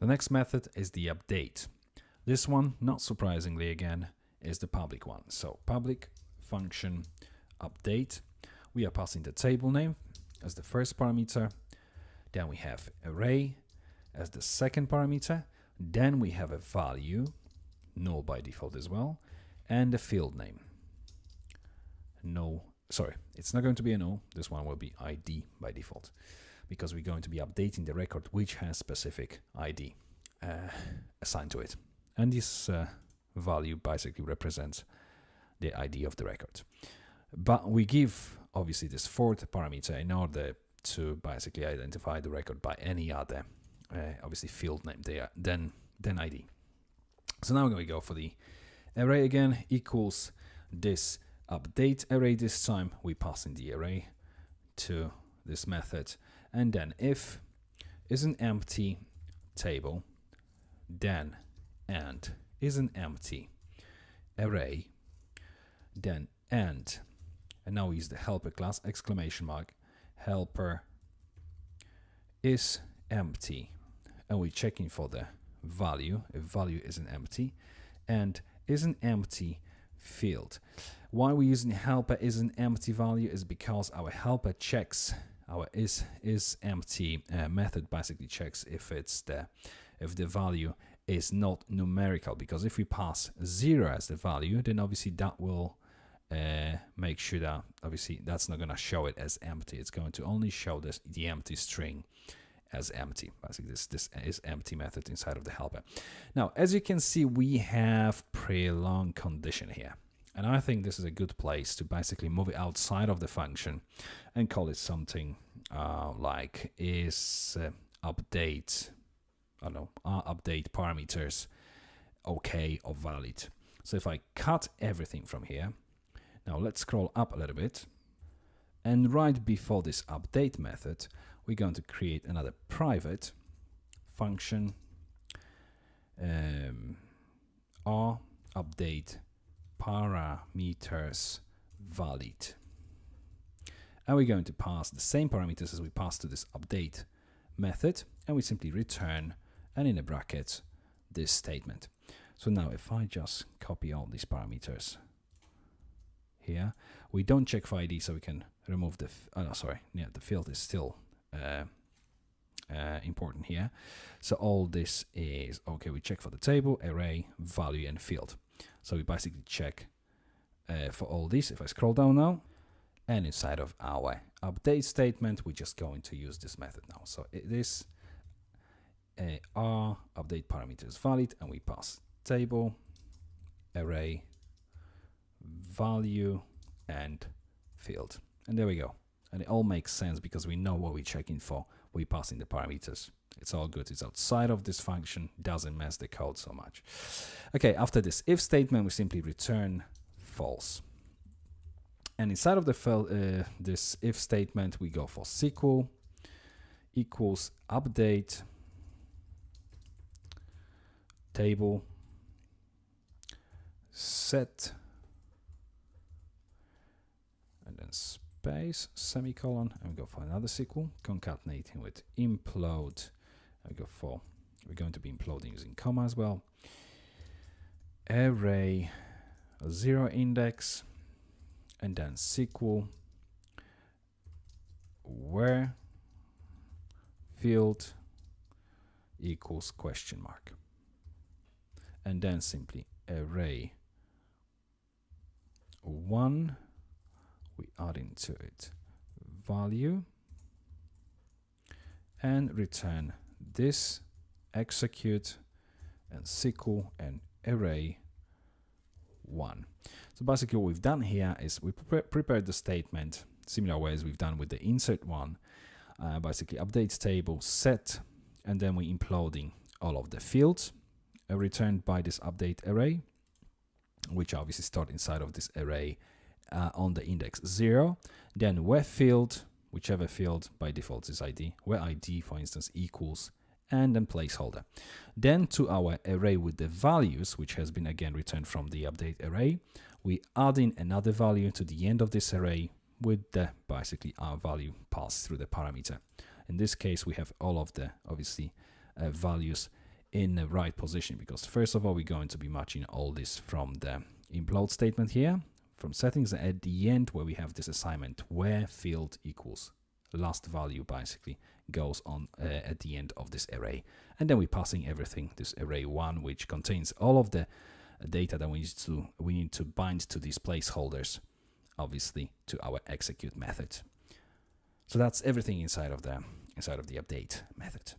The next method is the update. This one, not surprisingly again, is the public one. So public function update. We are passing the table name as the first parameter. Then we have array as the second parameter. Then we have a value, null by default as well, and a field name. No, sorry, it's not going to be a null. This one will be ID by default, because we're going to be updating the record which has specific ID assigned to it. And this value basically represents the ID of the record. But we give obviously this fourth parameter in order to basically identify the record by any other obviously field name there than ID. So now we're going to go for the array again, equals this update array. This time we pass in the array to this method, and then if is an empty table, then and is an empty array, then and now we use the helper class, exclamation mark, helper is empty, and we're checking for the value, if value isn't empty, and is an empty field. Why we're using helper is an empty value is because our helper checks our is empty method basically checks if the value is not numerical, because if we pass 0 as the value, then obviously that will make sure that obviously that's not going to show it as empty. It's going to only show the empty string as empty. Basically this is empty method inside of the helper. Now as you can see, we have pretty long condition here, and I think this is a good place to basically move it outside of the function and call it something like is update, I don't know, are update parameters okay or valid. So if I cut everything from here, now let's scroll up a little bit, and right before this update method we're going to create another private function, are update parameters valid, and we're going to pass the same parameters as we passed to this update method, and we simply return, and in the brackets, this statement. So now if I just copy all these parameters here, we don't check for ID, so we can remove the the field is still important here. So all this is okay. We check for the table, array, value, and field. So we basically check for all these. If I scroll down now, and inside of our update statement, we're just going to use this method now. So it is are update parameters valid, and we pass table, array, value, and field. And there we go. And it all makes sense because we know what we're checking for. We're passing the parameters. It's all good. It's outside of this function. Doesn't mess the code so much. Okay, after this if statement, we simply return false. And inside of the this if statement, we go for SQL equals update table set, and then space, semicolon, and we go for another SQL, concatenating with implode. We're going to be imploding using comma as well. Array 0 index, and then SQL where field equals question mark, and then simply array 1, we add into it value, and return this, execute, and SQL and array 1. So basically what we've done here is we prepared the statement similar ways we've done with the insert one, basically update table set, and then we imploding all of the fields returned by this update array, which obviously stored inside of this array on the index 0. Then where field, whichever field by default is ID, where ID for instance equals, and then placeholder. Then to our array with the values, which has been again returned from the update array, we add in another value to the end of this array with the basically our value passed through the parameter. In this case, we have all of the obviously values in the right position, because first of all, we're going to be matching all this from the implode statement here, from settings at the end where we have this assignment where field equals last value basically goes on at the end of this array. And then we're passing everything, this array 1, which contains all of the data that we need to bind to these placeholders, obviously to our execute method. So that's everything inside of the update method.